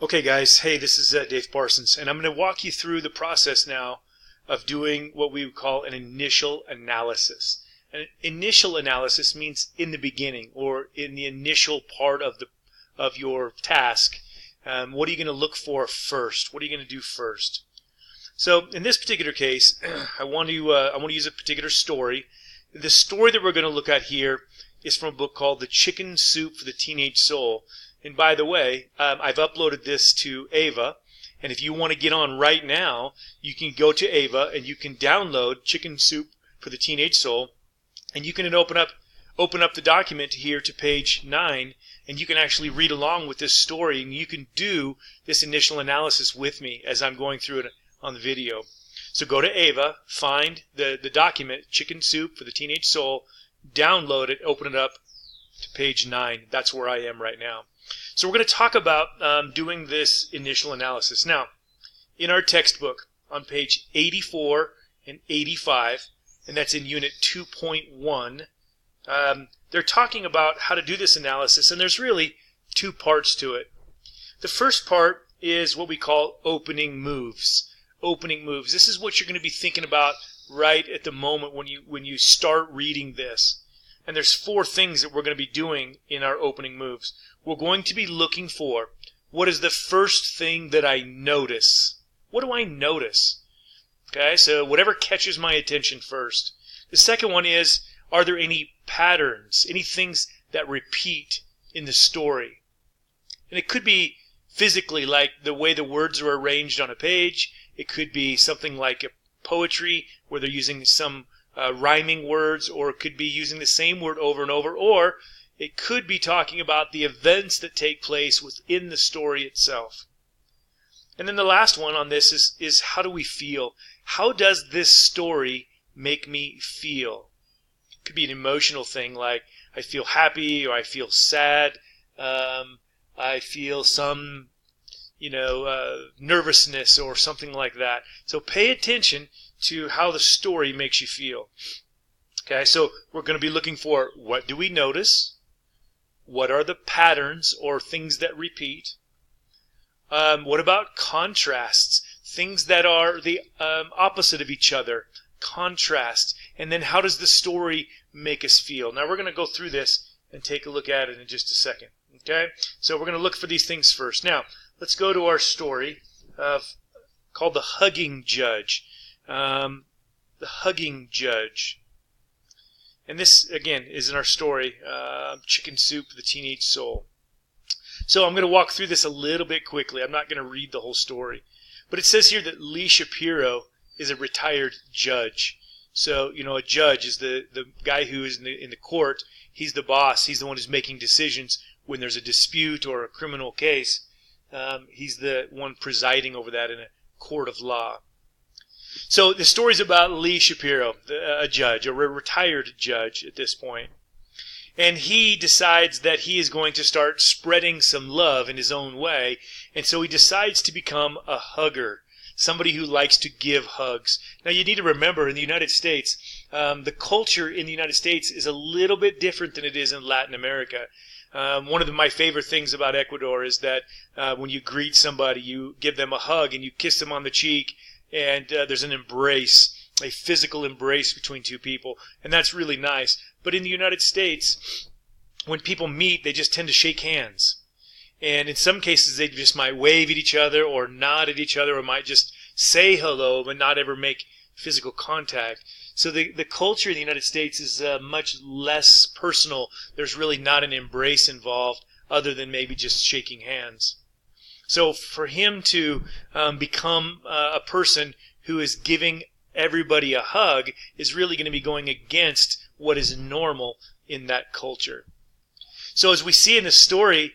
Okay guys, hey, this is Dave Parsons, and I'm going to walk you through the process now of doing what we would call an initial analysis. An initial analysis means in the beginning or in the initial part of your task. What are you going to look for first? What are you going to do first? So in this particular case, I want to use a particular story. The story that we're going to look at here is from a book called The Chicken Soup for the Teenage Soul. And by the way, I've uploaded this to Ava, and if you want to get on right now, you can go to Ava and you can download Chicken Soup for the Teenage Soul, and you can open up the document here to page 9, and you can actually read along with this story, and you can do this initial analysis with me as I'm going through it on the video. So go to Ava, find the document, Chicken Soup for the Teenage Soul, download it, open it up to page 9. That's where I am right now. So we're going to talk about doing this initial analysis. Now, in our textbook on page 84 and 85, and that's in unit 2.1, they're talking about how to do this analysis, and there's really two parts to it. The first part is what we call opening moves. Opening moves. This is what you're going to be thinking about right at the moment when you start reading this. And there's 4 things that we're going to be doing in our opening moves. We're going to be looking for, what is the first thing that I notice? What do I notice? Okay, so whatever catches my attention first. The second one is, are there any patterns, any things that repeat in the story? And it could be physically, like the way the words are arranged on a page. It could be something like a poetry where they're using some rhyming words, or it could be using the same word over and over, or it could be talking about the events that take place within the story itself. And then the last one on this is how do we feel? How does this story make me feel? It could be an emotional thing like I feel happy or I feel sad. I feel some, nervousness or something like that. So pay attention to how the story makes you feel. Okay, so we're going to be looking for, what do we notice? What are the patterns or things that repeat? What about contrasts? Things that are the opposite of each other. Contrast. And then how does the story make us feel? Now we're going to go through this and take a look at it in just a second. Okay, so we're going to look for these things first. Now let's go to our story called The Hugging Judge. The Hugging Judge. And this, again, is in our story, Chicken Soup for the Teenage Soul. So I'm going to walk through this a little bit quickly. I'm not going to read the whole story. But it says here that Lee Shapiro is a retired judge. So, a judge is the guy who is in the court. He's the boss. He's the one who's making decisions when there's a dispute or a criminal case. He's the one presiding over that in a court of law. So the story's about Lee Shapiro, a judge, a retired judge at this point. And he decides that he is going to start spreading some love in his own way. And so he decides to become a hugger, somebody who likes to give hugs. Now you need to remember, in the United States, the culture in the United States is a little bit different than it is in Latin America. One of my favorite things about Ecuador is that when you greet somebody, you give them a hug and you kiss them on the cheek. And there's an embrace, a physical embrace between two people. And that's really nice. But in the United States, when people meet, they just tend to shake hands. And in some cases, they just might wave at each other or nod at each other or might just say hello but not ever make physical contact. So the culture in the United States is much less personal. There's really not an embrace involved other than maybe just shaking hands. So for him to become a person who is giving everybody a hug is really going to be going against what is normal in that culture. So as we see in the story,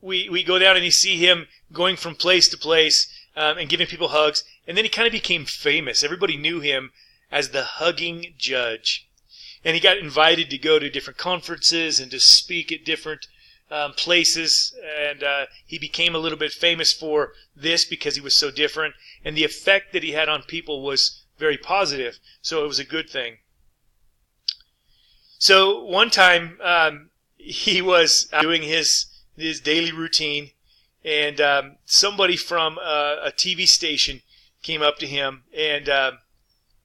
we go down and you see him going from place to place and giving people hugs. And then he kind of became famous. Everybody knew him as the Hugging Judge. And he got invited to go to different conferences and to speak at different places, and he became a little bit famous for this because he was so different, and the effect that he had on people was very positive, so it was a good thing. So one time he was doing his daily routine, And somebody from a TV station came up to him and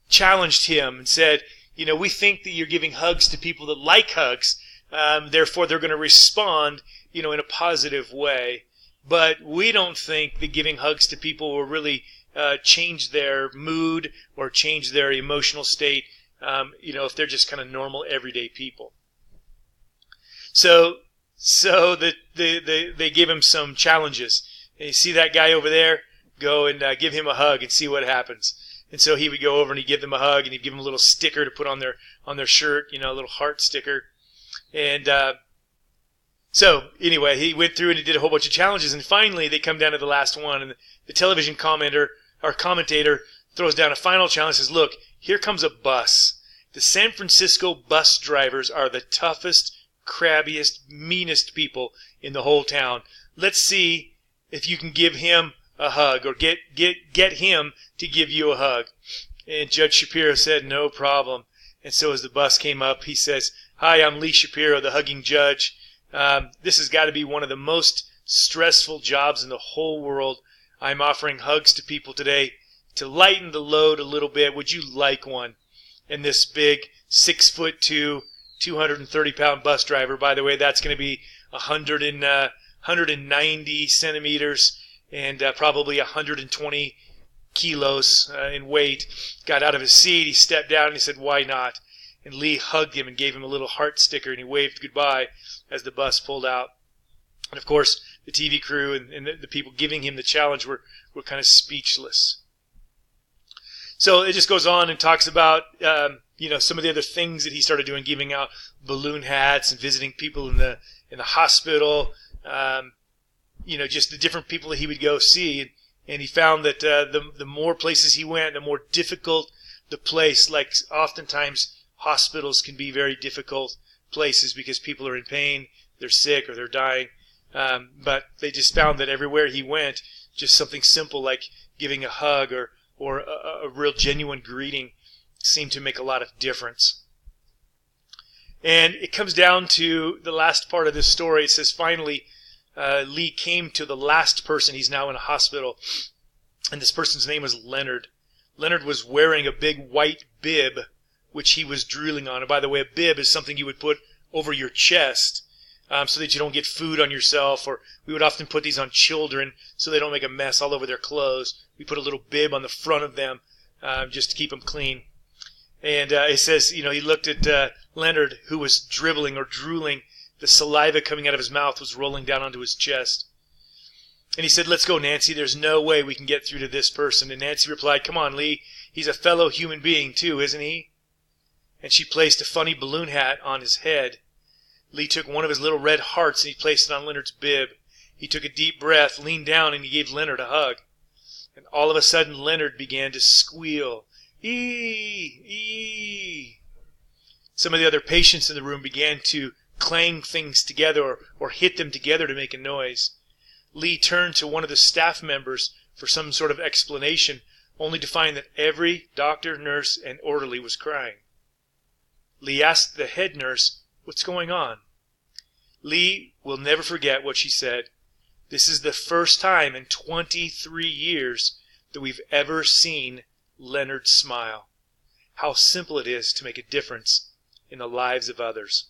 challenged him and said, we think that you're giving hugs to people that like hugs, therefore they're going to respond, in a positive way. But we don't think that giving hugs to people will really change their mood or change their emotional state, if they're just kind of normal, everyday people. So they give him some challenges. And you see that guy over there? Go and give him a hug and see what happens. And so he would go over and he'd give them a hug, and he'd give them a little sticker to put on their shirt, a little heart sticker. And so anyway, he went through and he did a whole bunch of challenges, and finally they come down to the last one, and the television commentator throws down a final challenge and says, look, here comes a bus. The San Francisco bus drivers are the toughest, crabbiest, meanest people in the whole town. Let's see if you can give him a hug, or get him to give you a hug. And Judge Shapiro said, no problem. And so as the bus came up, he says, hi, I'm Lee Shapiro, the hugging judge. This has got to be one of the most stressful jobs in the whole world. I'm offering hugs to people today to lighten the load a little bit. Would you like one? And this big 6'2", 230-pound bus driver, by the way, that's going to be 190 centimeters and probably 120 kilos in weight, got out of his seat. He stepped down and he said, why not? And Lee hugged him and gave him a little heart sticker, and he waved goodbye as the bus pulled out. And of course, the TV crew and the people giving him the challenge were kind of speechless. So it just goes on and talks about some of the other things that he started doing, giving out balloon hats and visiting people in the hospital. Just the different people that he would go see, and he found that the more places he went, the more difficult the place. Like oftentimes hospitals can be very difficult places because people are in pain, they're sick, or they're dying. But they just found that everywhere he went, just something simple like giving a hug or a real genuine greeting seemed to make a lot of difference. And it comes down to the last part of this story. It says, finally, Lee came to the last person. He's now in a hospital. And this person's name was Leonard. Leonard was wearing a big white bib, which he was drooling on. And by the way, a bib is something you would put over your chest so that you don't get food on yourself. Or we would often put these on children so they don't make a mess all over their clothes. We put a little bib on the front of them just to keep them clean. And it says, he looked at Leonard, who was dribbling or drooling. The saliva coming out of his mouth was rolling down onto his chest. And he said, let's go, Nancy. There's no way we can get through to this person. And Nancy replied, come on, Lee. He's a fellow human being, too, isn't he? And she placed a funny balloon hat on his head. Lee took one of his little red hearts and he placed it on Leonard's bib. He took a deep breath, leaned down, and he gave Leonard a hug. And all of a sudden, Leonard began to squeal. Ee! Ee! Some of the other patients in the room began to clang things together or hit them together to make a noise. Lee turned to one of the staff members for some sort of explanation, only to find that every doctor, nurse, and orderly was crying. Lee asked the head nurse, what's going on? Lee will never forget what she said. This is the first time in 23 years that we've ever seen Leonard smile. How simple it is to make a difference in the lives of others.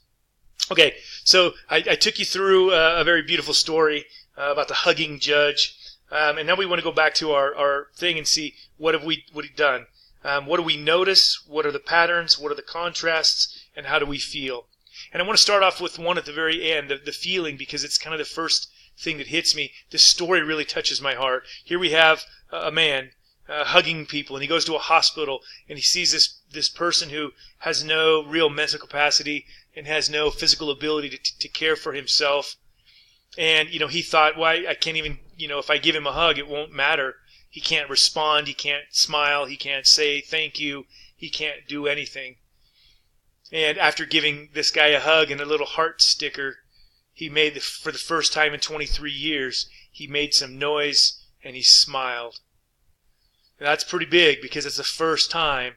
Okay, so I took you through a very beautiful story about the hugging judge. And now we want to go back to our thing and see what we've done. What do we notice? What are the patterns? What are the contrasts? And how do we feel? And I want to start off with one at the very end, the feeling, because it's kind of the first thing that hits me. This story really touches my heart. Here we have a man hugging people, and he goes to a hospital, and he sees this person who has no real mental capacity and has no physical ability to care for himself. And, he thought, well, I can't even, if I give him a hug, it won't matter. He can't respond. He can't smile. He can't say thank you. He can't do anything. And after giving this guy a hug and a little heart sticker, he made, for the first time in 23 years, he made some noise and he smiled. And that's pretty big because it's the first time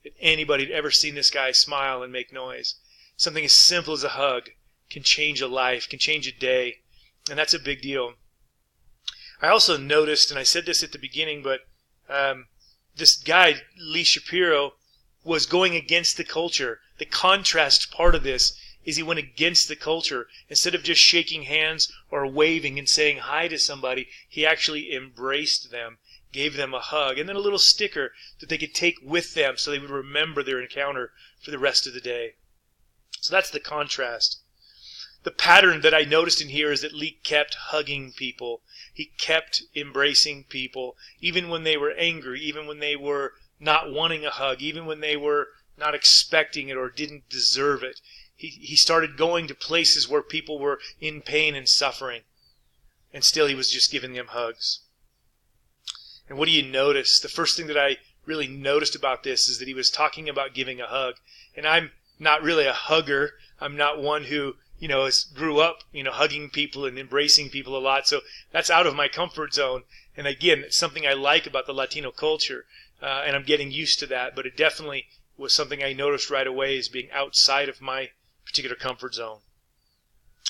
that anybody had ever seen this guy smile and make noise. Something as simple as a hug can change a life, can change a day. And that's a big deal. I also noticed, and I said this at the beginning, but this guy, Lee Shapiro, was going against the culture. The contrast part of this is he went against the culture. Instead of just shaking hands or waving and saying hi to somebody, he actually embraced them, gave them a hug, and then a little sticker that they could take with them so they would remember their encounter for the rest of the day. So that's the contrast. The pattern that I noticed in here is that Lee kept hugging people. He kept embracing people, even when they were angry, even when they were not wanting a hug, even when they were not expecting it or didn't deserve it. He started going to places where people were in pain and suffering, and still he was just giving them hugs. And what do you notice? The first thing that I really noticed about this is that he was talking about giving a hug. And I'm not really a hugger. I'm not one who, grew up, hugging people and embracing people a lot. So that's out of my comfort zone. And again, it's something I like about the Latino culture. And I'm getting used to that. But it definitely was something I noticed right away as being outside of my particular comfort zone.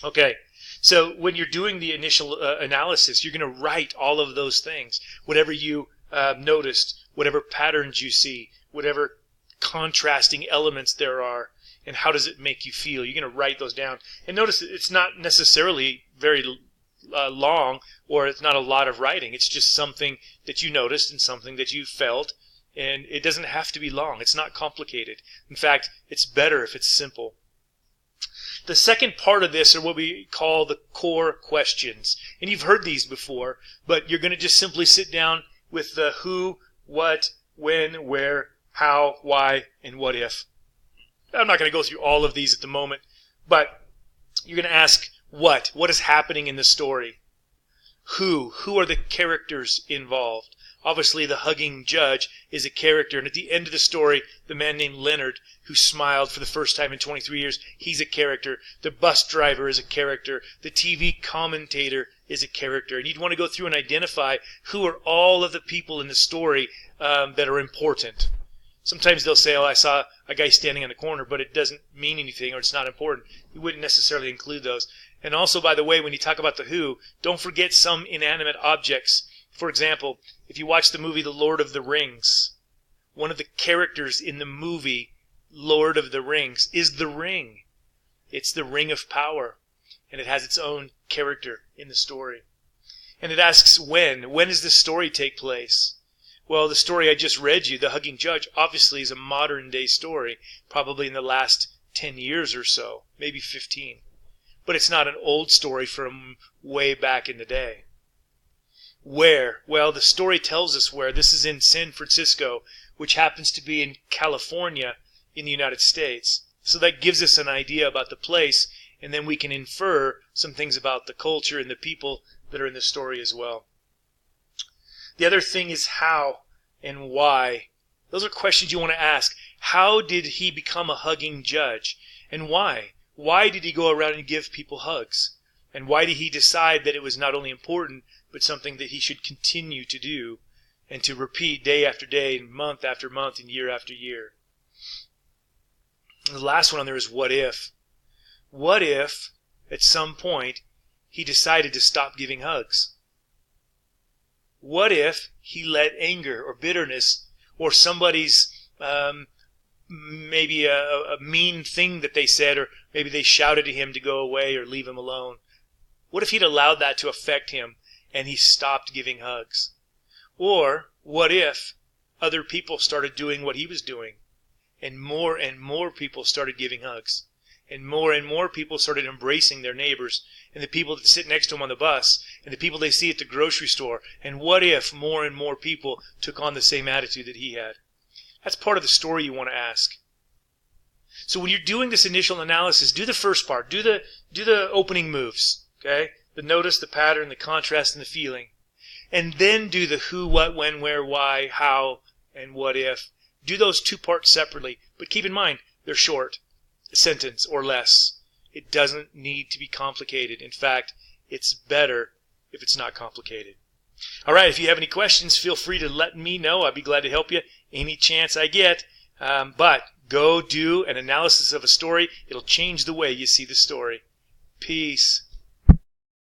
Okay, so when you're doing the initial analysis, you're going to write all of those things. Whatever you noticed, whatever patterns you see, whatever contrasting elements there are, and how does it make you feel. You're going to write those down. And notice that it's not necessarily very long, or it's not a lot of writing. It's just something that you noticed and something that you felt, and it doesn't have to be long. It's not complicated. In fact, it's better if it's simple. The second part of this are what we call the core questions. And you've heard these before, but you're going to just simply sit down with the who, what, when, where, how, why, and what if. I'm not going to go through all of these at the moment, but you're going to ask what is happening in the story? Who are the characters involved? Obviously, the hugging judge is a character, and at the end of the story, the man named Leonard, who smiled for the first time in 23 years, he's a character. The bus driver is a character. The TV commentator is a character. And you'd want to go through and identify who are all of the people in the story that are important. Sometimes they'll say, I saw a guy standing in the corner, but it doesn't mean anything or it's not important. You wouldn't necessarily include those. And also, by the way, when you talk about the who, don't forget some inanimate objects. For example, if you watch the movie The Lord of the Rings, one of the characters in the movie Lord of the Rings is the ring. It's the ring of power, and it has its own character in the story. And it asks when. When does this story take place? Well, the story I just read you, The Hugging Judge, obviously is a modern day story, probably in the last 10 years or so, maybe 15. But it's not an old story from way back in the day. Where? Well, the story tells us where. This is in San Francisco, which happens to be in California in the United States. So that gives us an idea about the place, and then we can infer some things about the culture and the people that are in the story as well. The other thing is how and why. Those are questions you want to ask. How did he become a hugging judge? And why? Why did he go around and give people hugs? And why did he decide that it was not only important, but something that he should continue to do and to repeat day after day, and month after month, and year after year? And the last one on there is what if. What if, at some point, he decided to stop giving hugs? What if he let anger or bitterness or somebody's maybe a mean thing that they said, or maybe they shouted at him to go away or leave him alone? What if he'd allowed that to affect him and he stopped giving hugs? Or what if other people started doing what he was doing, and more people started giving hugs, and more people started embracing their neighbors, and the people that sit next to him on the bus, and the people they see at the grocery store? And what if more and more people took on the same attitude that he had? That's part of the story you want to ask. So when you're doing this initial analysis, do the first part. Do the opening moves. Okay? The notice, the pattern, the contrast, and the feeling. And then do the who, what, when, where, why, how, and what if. Do those two parts separately. But keep in mind, they're short. A sentence or less. It doesn't need to be complicated. In fact, it's better if it's not complicated. All right, if you have any questions, feel free to let me know. I'd be glad to help you any chance I get. But go do an analysis of a story. It'll change the way you see the story. Peace.